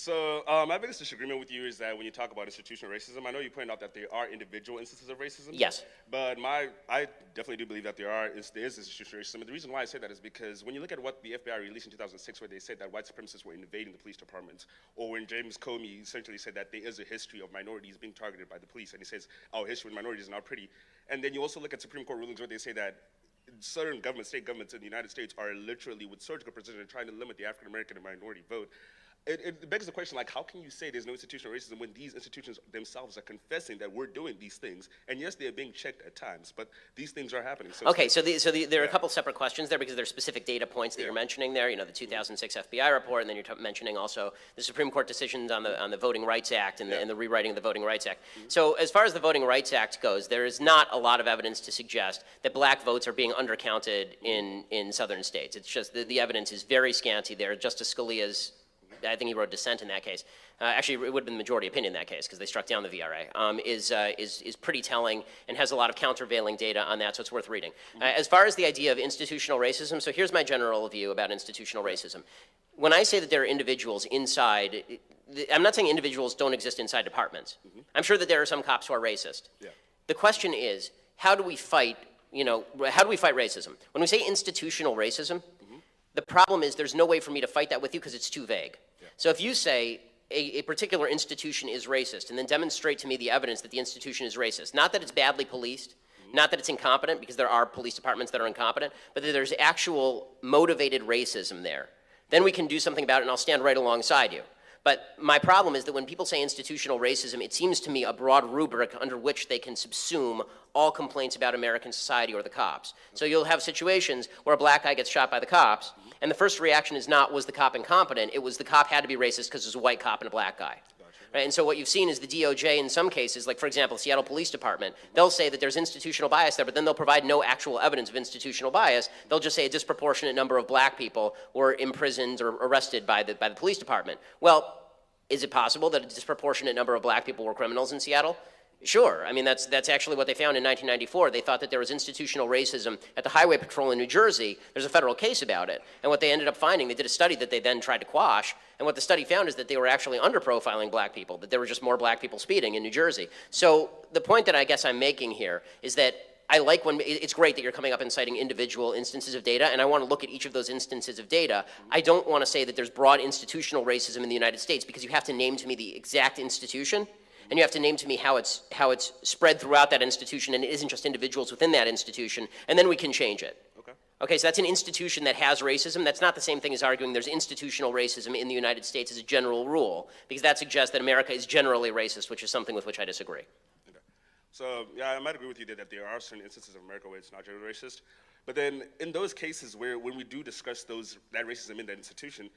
So my biggest disagreement with you is that when you talk about institutional racism, I know you pointed out that there are individual instances of racism. Yes. But I definitely do believe that there is institutional racism. And the reason why I say that is because when you look at what the FBI released in 2006, where they said that white supremacists were invading the police department, or when James Comey essentially said that there is a history of minorities being targeted by the police, and he says, "Oh, history with minorities is not pretty." And then you also look at Supreme Court rulings where they say that certain governments, state governments in the United States, are literally with surgical precision trying to limit the African American and minority vote. It begs the question, like, how can you say there's no institutional racism when these institutions themselves are confessing that we're doing these things? And yes, they're being checked at times, but these things are happening. So okay, there are a couple separate questions there because there's specific data points that you're mentioning there. You know, the 2006 FBI report, and then you're mentioning also the Supreme Court decisions on the Voting Rights Act and the rewriting of the Voting Rights Act. So as far as the Voting Rights Act goes, there is not a lot of evidence to suggest that black votes are being undercounted in southern states. It's just the evidence is very scanty there. Justice Scalia's, I think he wrote dissent in that case. Actually, it would have been the majority opinion in that case because they struck down the VRA. Is pretty telling and has a lot of countervailing data on that, so it's worth reading. As far as the idea of institutional racism, so here's my general view about institutional racism. When I say that there are individuals inside, I'm not saying individuals don't exist inside departments. I'm sure that there are some cops who are racist. The question is, how do we fight? How do we fight racism? When we say institutional racism, the problem is there's no way for me to fight that with you because it's too vague. So if you say a particular institution is racist and then demonstrate to me the evidence that the institution is racist, not that it's badly policed, not that it's incompetent because there are police departments that are incompetent, but that there's actual motivated racism there, then we can do something about it and I'll stand right alongside you. But my problem is that when people say institutional racism, it seems to me a broad rubric under which they can subsume all complaints about American society or the cops. So you'll have situations where a black guy gets shot by the cops, and the first reaction is not, was the cop incompetent? It was the cop had to be racist because there's a white cop and a black guy. Right? And so what you've seen is the DOJ in some cases, like for example, Seattle Police Department, they'll say that there's institutional bias there, but then they'll provide no actual evidence of institutional bias. They'll just say a disproportionate number of black people were imprisoned or arrested by the police department. Well, is it possible that a disproportionate number of black people were criminals in Seattle? Sure. I mean, that's actually what they found in 1994. They thought that there was institutional racism at the Highway Patrol in New Jersey. There's a federal case about it. And what they ended up finding, they did a study that they then tried to quash. And what the study found is that they were actually under-profiling black people, that there were just more black people speeding in New Jersey. So the point that I guess I'm making here is that I like when it's great that you're coming up and citing individual instances of data, and I want to look at each of those instances of data. I don't want to say that there's broad institutional racism in the United States because you have to name to me the exact institution, and you have to name to me how it's spread throughout that institution, and it isn't just individuals within that institution, and then we can change it. Okay, so that's an institution that has racism. That's not the same thing as arguing there's institutional racism in the United States as a general rule, because that suggests that America is generally racist, which is something with which I disagree. So, yeah, I might agree with you that there are certain instances of America where it's not generally racist. But then in those cases where when we do discuss that racism in that institution,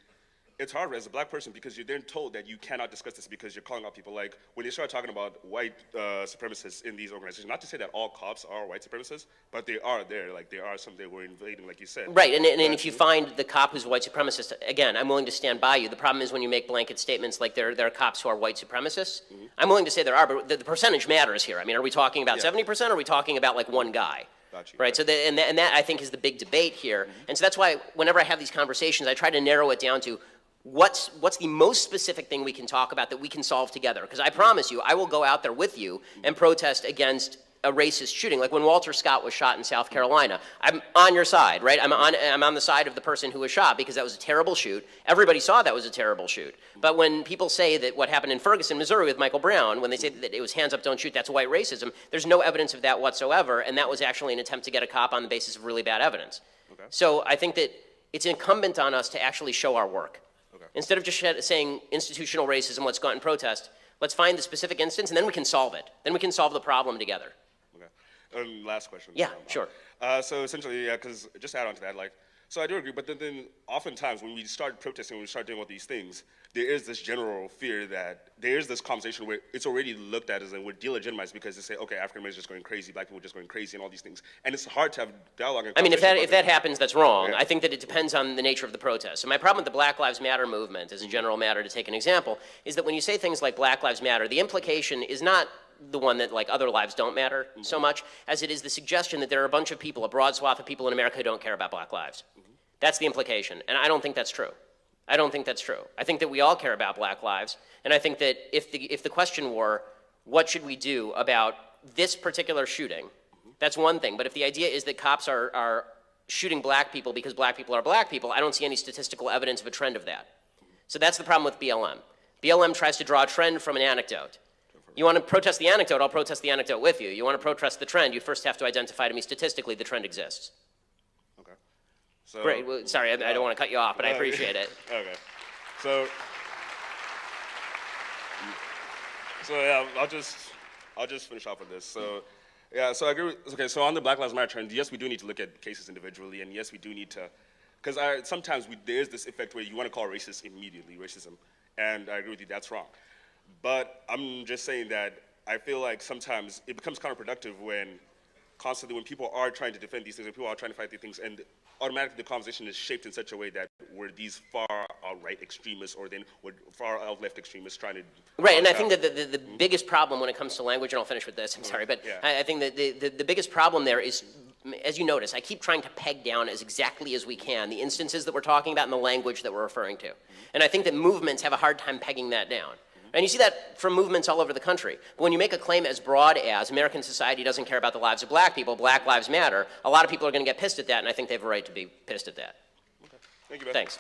it's hard as a black person because you're then told that you cannot discuss this because you're calling out people. Like when they start talking about white supremacists in these organizations, not to say that all cops are white supremacists, but they are there. Like there are some that were invading, like you said. Right, and if you find the cop who's a white supremacist, again, I'm willing to stand by you. The problem is when you make blanket statements like there are cops who are white supremacists. I'm willing to say there are, but the percentage matters here. I mean, are we talking about 70%, or are we talking about like one guy? Right, so and that I think is the big debate here. And so that's why whenever I have these conversations, I try to narrow it down to what's the most specific thing we can talk about that we can solve together? Because I promise you, I will go out there with you and protest against a racist shooting. Like when Walter Scott was shot in South Carolina, I'm on your side, right? I'm on the side of the person who was shot because that was a terrible shoot. Everybody saw that was a terrible shoot. But when people say that what happened in Ferguson, Missouri with Michael Brown, when they say that it was hands up, don't shoot, that's white racism, there's no evidence of that whatsoever, and that was actually an attempt to get a cop on the basis of really bad evidence. So I think that it's incumbent on us to actually show our work. Instead of just saying institutional racism, let's go out and protest, let's find the specific instance, and then we can solve it. Then we can solve the problem together. Last question. Yeah, sure. So essentially, yeah, because just to add on to that, like, so I do agree, but then oftentimes when we start protesting, when we start doing all these things, there is this general fear that there is this conversation where it's already looked at as and we're delegitimized because they say, okay, African Americans are just going crazy, black people are just going crazy, and all these things. And it's hard to have dialogue and conversation. I mean, if that happens, that's wrong. Yeah. I think that it depends on the nature of the protest. So my problem with the Black Lives Matter movement, as a general matter, to take an example, is that when you say things like Black Lives Matter, the implication is not the one that like other lives don't matter so much as it is the suggestion that there are a bunch of people, a broad swath of people in America who don't care about black lives. That's the implication, and I don't think that's true. I don't think that's true. I think that we all care about black lives, and I think that if the question were, what should we do about this particular shooting, that's one thing. But if the idea is that cops are shooting black people because black people are black people, I don't see any statistical evidence of a trend of that. So that's the problem with BLM. BLM tries to draw a trend from an anecdote. You want to protest the anecdote, I'll protest the anecdote with you. You want to protest the trend, you first have to identify to me statistically the trend exists. Okay. So, great. Well, sorry, I don't want to cut you off, but I appreciate it. Okay. So yeah, I'll just finish off with this. So yeah, so I agree with, okay, so on the Black Lives Matter trend, yes, we do need to look at cases individually, and yes, we do need to, because sometimes there is this effect where you want to call racist immediately racism, and I agree with you, that's wrong. But I'm just saying that I feel like sometimes it becomes counterproductive when constantly, when people are trying to defend these things, when people are trying to fight these things, and automatically the conversation is shaped in such a way that we're these far right extremists, or then we're far out left extremists trying to. Right, and I think that the biggest problem when it comes to language, and I'll finish with this, I'm sorry, but yeah. I think that the biggest problem there is, as you notice, I keep trying to peg down as exactly as we can the instances that we're talking about and the language that we're referring to. And I think that movements have a hard time pegging that down. And you see that from movements all over the country. But when you make a claim as broad as American society doesn't care about the lives of black people, Black Lives Matter, a lot of people are going to get pissed at that, and I think they have a right to be pissed at that. Okay. Thank you, Ben. Thanks.